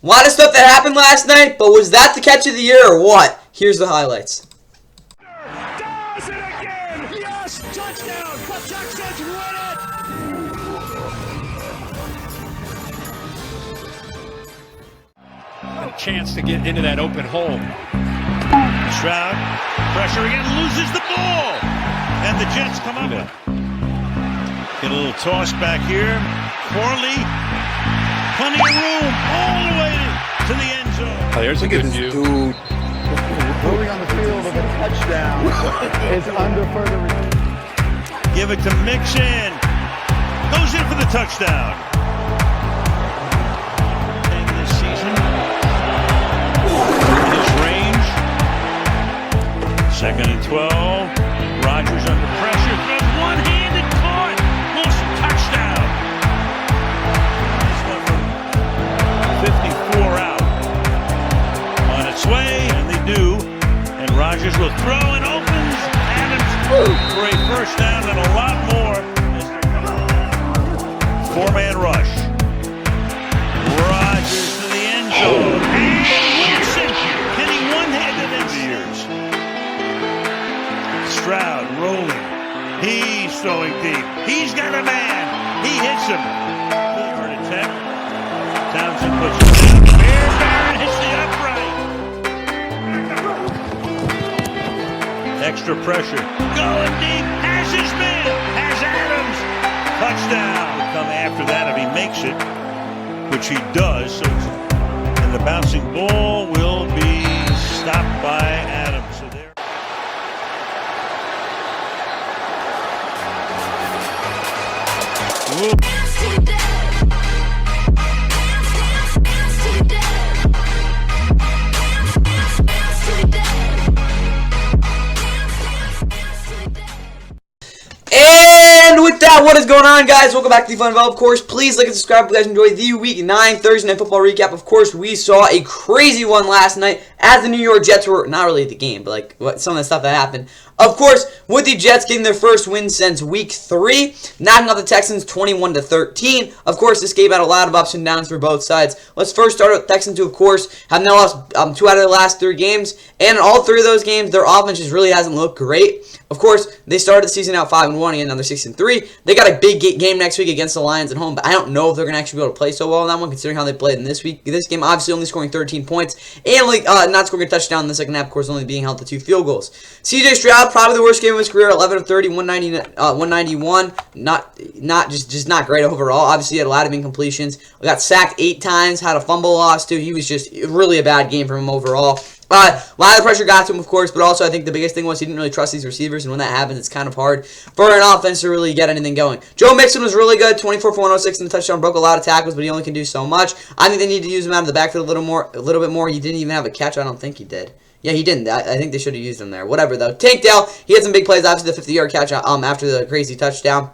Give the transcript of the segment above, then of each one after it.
A lot of stuff that happened last night, but was that the catch of the year or what? Here's the highlights. Does it again! Yes! Touchdown! The Texans win it! A chance to get into that open hole. Stroud, pressure again, loses the ball! And the Jets come up. Get a little toss back here. Corley, plenty of room all the way to the end zone. Oh, there's a good view. Dude. Moving on the field of a touchdown is under further review. Give it to Mixon. Goes in for the touchdown. In this season. His range. 2nd and 12. Rodgers under pressure. Throws one-handed caught. Wilson touchdown. This one from 54 out. On its way, and they do. And Rodgers will throw and opens Adams for a first down and a lot more. Four-man rush. Rodgers to the end zone. And Wilson hitting one-handed in the years. Stroud rolling. He's throwing deep. He's got a man. He hits him. Third attempt. Townsend puts it down. Barron hits the upright. Extra pressure. Going deep. Has his man. Has Adams. Touchdown. He'll come after that if he makes it, which he does. So, and the bouncing ball will be stopped by Adams. So there. Whoop. And with that, what is going on, guys? Welcome back to the Fun Of course. Please like and subscribe if you guys enjoyed the Week 9 Thursday Night Football recap. Of course, we saw a crazy one last night as the New York Jets were not really at the game, but like some of the stuff that happened. Of course, with the Jets getting their first win since Week 3, knocking out the Texans 21-13. Of course, this game had a lot of ups and downs for both sides. Let's first start with Texans, who, of course, have now lost 2 out of their last 3 games. And in all 3 of those games, their offense just really hasn't looked great. Of course, they started the season out 5-1, and now they're 6-3. They got a big game next week against the Lions at home, but I don't know if they're going to actually be able to play so well in that one, considering how they played in this week. This game, obviously, only scoring 13 points, and not scoring a touchdown in the second half, of course, only being held to 2 field goals. CJ Stroud, probably the worst game of his career, 11 of 30, 191. Just not great overall. Obviously, he had a lot of incompletions. Got sacked 8 times, had a fumble loss, too. He was just really a bad game for him overall. A lot of pressure got to him, of course, but also I think the biggest thing was he didn't really trust these receivers, and when that happens, it's kind of hard for an offense to really get anything going. Joe Mixon was really good, 24 for 106 in the touchdown, broke a lot of tackles, but he only can do so much. I think they need to use him out of the backfield a little bit more. He didn't even have a catch. I don't think he did. Yeah, he didn't. I think they should have used him there. Whatever, though. Tank Dell, he had some big plays, obviously the 50-yard catch after the crazy touchdown.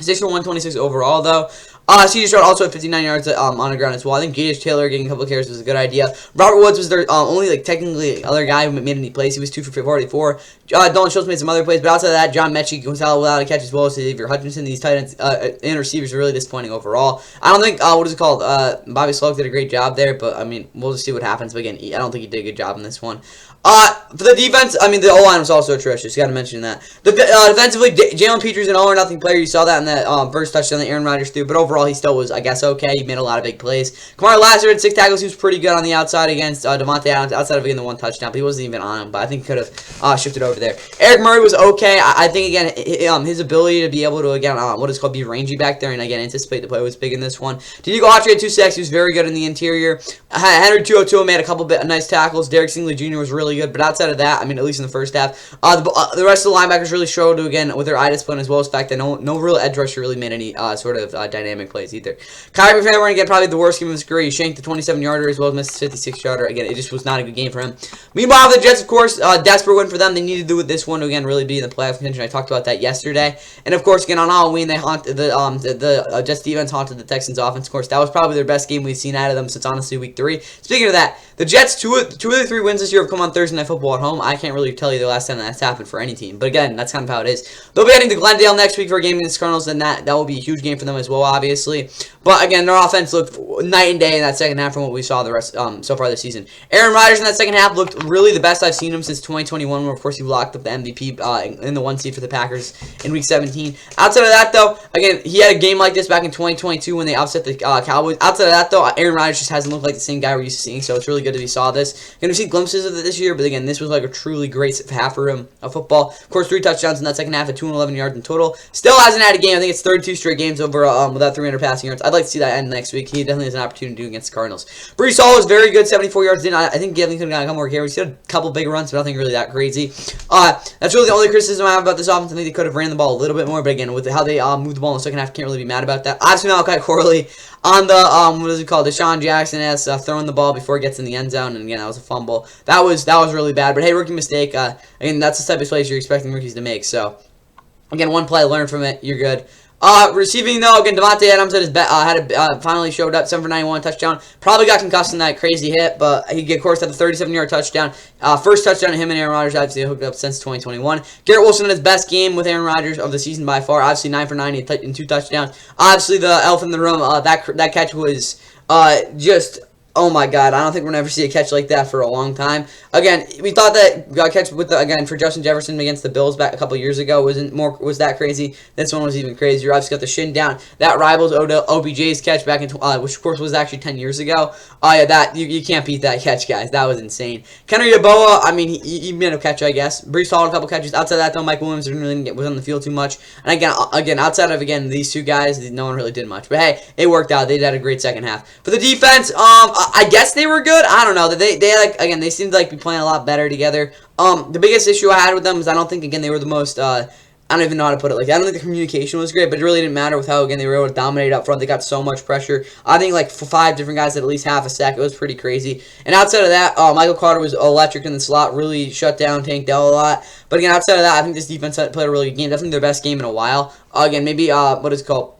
6 for 126 overall, though. CJ Stroud also had 59 yards on the ground as well. I think J.H. Taylor getting a couple of carries was a good idea. Robert Woods was their only technically other guy who made any plays. He was 2 for 44. Dalton Schultz made some other plays, but outside of that, John Mechie goes out without a catch as well as Xavier Hutchinson. These tight ends and receivers are really disappointing overall. I don't think Bobby Sloak did a great job there, but I mean we'll just see what happens. But again, I don't think he did a good job in this one. For the defense, I mean, the O-line was also atrocious. You got to mention that. Defensively, Jalen Peters an all-or-nothing player. You saw that in that first touchdown that Aaron Rodgers threw. But overall, he still was, I guess, okay. He made a lot of big plays. Kamar Lazard had 6 tackles. He was pretty good on the outside against Devontae Adams, outside of getting the 1 touchdown. But he wasn't even on him. But I think he could have shifted over there. Eric Murray was okay. I think, again, his ability to be able to, again, be rangy back there and, again, anticipate the play was big in this one. Diego Autry had 2 sacks. He was very good in the interior. Henry To'oTo'o made a couple nice tackles. Derek Stingley Jr. was really good. But outside of that, I mean, at least in the first half, the rest of the linebackers really struggled to, again, with their eye discipline, as well as the fact that no real edge rusher really made any sort of dynamic plays either. Kyrie McFadden, again, probably the worst game of his career. He shanked the 27-yarder as well as missed the 56-yarder. Again, it just was not a good game for him. Meanwhile, the Jets, of course, desperate win for them. They needed to do with this one to, again, really be in the playoff contention. I talked about that yesterday. And, of course, again, on Halloween, they haunted the Jets defense haunted the Texans offense. Of course, that was probably their best game we've seen out of them since, honestly, Week 3. Speaking of that, the Jets, two of the 3 wins this year have come on Thursday Night Football at home. I can't really tell you the last time that's happened for any team. But again, that's kind of how it is. They'll be heading to Glendale next week for a game against the Cardinals, and that will be a huge game for them as well, obviously. But again, their offense looked night and day in that second half from what we saw the rest so far this season. Aaron Rodgers in that second half looked really the best I've seen him since 2021, where of course he locked up the MVP in the 1 seed for the Packers in Week 17. Outside of that, though, again, he had a game like this back in 2022 when they upset the Cowboys. Outside of that, though, Aaron Rodgers just hasn't looked like the same guy we're used to seeing, so it's really good that we saw this. Going to see glimpses of it this year, but again, this was like a truly great half for him of football. Of course, 3 touchdowns in that second half at 211 yards in total. Still hasn't had a game. I think it's 32 straight games over without 300 passing yards. I'd like to see that end next week. He definitely has an opportunity to do against the Cardinals. Breece Hall was very good, 74 yards in. I think he got a couple more carries. He had a couple big runs, but nothing really that crazy. That's really the only criticism I have about this offense. I think they could have ran the ball a little bit more, but again, with how they moved the ball in the second half, can't really be mad about that. Obviously, Malachi Corley on the what is it called? Deshaun Jackson has throwing the ball before it gets in the end zone, and again, that was a fumble. That was really bad. But hey, rookie mistake. Again, that's the type of plays you're expecting rookies to make. So again, one play, learn from it. You're good. Receiving though, again, Davante Adams finally showed up, 7 for 91 touchdown. Probably got concussed in that crazy hit, but he of course had the 37-yard touchdown. First touchdown to him and Aaron Rodgers, obviously hooked up since 2021. Garrett Wilson had his best game with Aaron Rodgers of the season by far. Obviously 9 for 90 and 2 touchdowns. Obviously the elephant in the room, that catch was just. Oh my God! I don't think we're gonna ever see a catch like that for a long time. Again, we thought that catch for Justin Jefferson against the Bills back a couple years ago was that crazy. This one was even crazier. Obviously got the shin down. That rivals OBJ's catch back in which of course was actually 10 years ago. Yeah, that you can't beat that catch, guys. That was insane. Kenry Yeboah, I mean, he made a catch, I guess. Breece Hall a couple catches. Outside of that, though, Mike Williams was on the field too much. And again, outside of these 2 guys, no one really did much. But hey, it worked out. They had a great second half. For the defense, I guess they were good. I don't know. They seemed like be playing a lot better together. The biggest issue I had with them is I don't think they were the most. I don't even know how to put it. I don't think the communication was great, but it really didn't matter with how they were able to dominate up front. They got so much pressure. I think 5 different guys had at least half a sack. It was pretty crazy. And outside of that, Michael Carter was electric in the slot. Really shut down Tank Dell a lot. But again, outside of that, I think this defense played a really good game. Definitely their best game in a while. Again, maybe what is it called?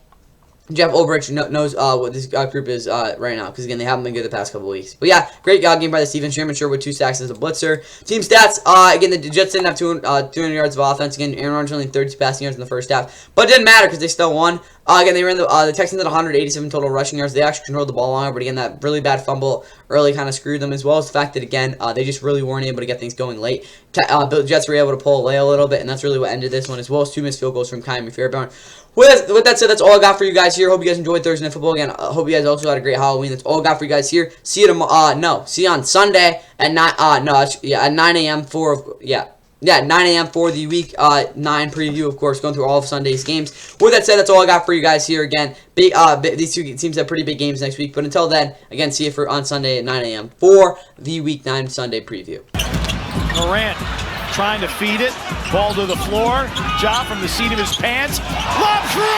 Jeff Ulbrich knows what this group is right now, because again, they haven't been good the past couple of weeks. But yeah, great game by the Steven Sherman Sherwood, 2 sacks as a blitzer. Team stats, again, the Jets didn't have 200 yards of offense. Again, Aaron Rodgers only 32 passing yards in the first half, but it didn't matter because they still won. Again, they ran the Texans at 187 total rushing yards. They actually controlled the ball longer, but again, that really bad fumble early kind of screwed them, as well as the fact that, again, they just really weren't able to get things going late. The Jets were able to pull away a little bit, and that's really what ended this one, as well as 2 missed field goals from Kyrie Fairbairn. With that said, that's all I got for you guys here. Hope you guys enjoyed Thursday Night Football. Again, I hope you guys also had a great Halloween. That's all I got for you guys here. See you tomorrow. See you on Sunday at 9. At 9 a.m. for 9 a.m. for the Week 9 preview. Of course, going through all of Sunday's games. With that said, that's all I got for you gues here. Again, these 2 teams have pretty big games next week. But until then, again, see you on Sunday at 9 a.m. for the Week 9 Sunday preview. Morant trying to feed it. Ball to the floor. Job from the seat of his pants. Lob through.